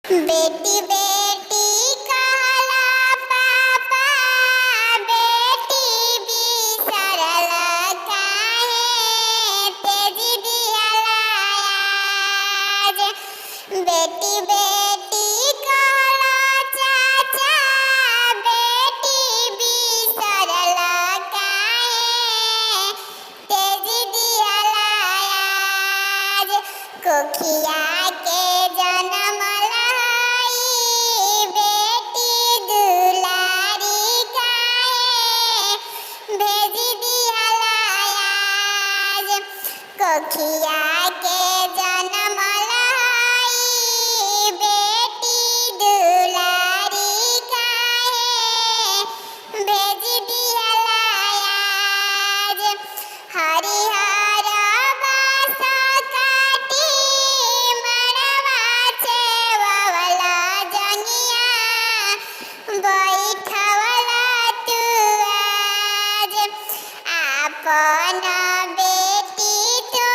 बेटी बेटी कहला पापा, बेटी बिसरल काहे, तेजी दिहला आज। बेटी बेटी कहला चाचा, बेटी बिसरल काहे, तेजी दिहला आज। कोखिया के जनम लाई, बेटी दुलारी काहे, भेजी दिहला आज। कोखिया के जनम लाई, बेटी दुलारी काहे, भेजी दिहला आज। हरिहर बास काटी, मड़वा छेवला जंगिया, बैठवला तू आज। आपन बेटी तो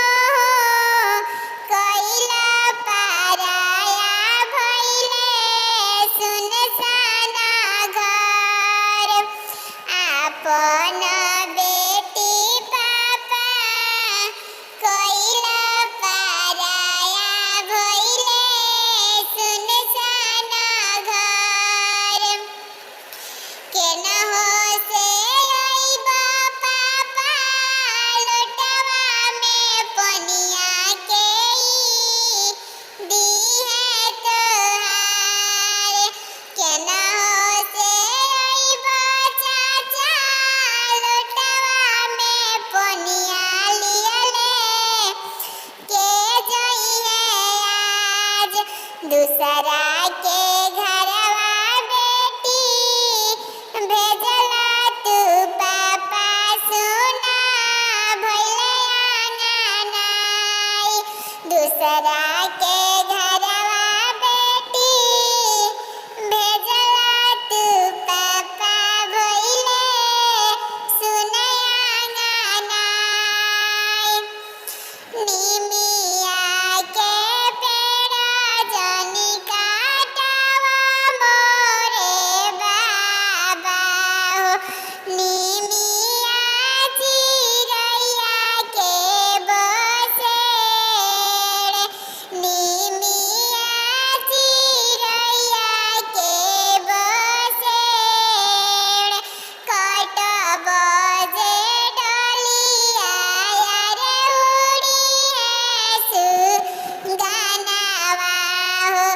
कइला पराया भइले, सुनसान घर। आपन बेटी पापा, कइला पराया भइले, सुनसान घर। केनहो से अइबा पापा, लोटवा में पनिया के दिहे तोहार। केनहो से अइबा चाचा, लोटवा में पनिया लियले, के जइहे आज। दूसरा के घरवा बेटी, भेजला तू पापा, सुना भइले आंगनाई। दूसरा के घरवा बेटी, भेजला तू पापा, भइले सुना आंगनाई। निमिया के पेड़ जनी काटवा मोरे बाबा हो, निमिया चिरैया के बसेड़, निमिया चिरैया के बसेड़। कटब जे डलिया रे उड़ी है सुगनवा हो,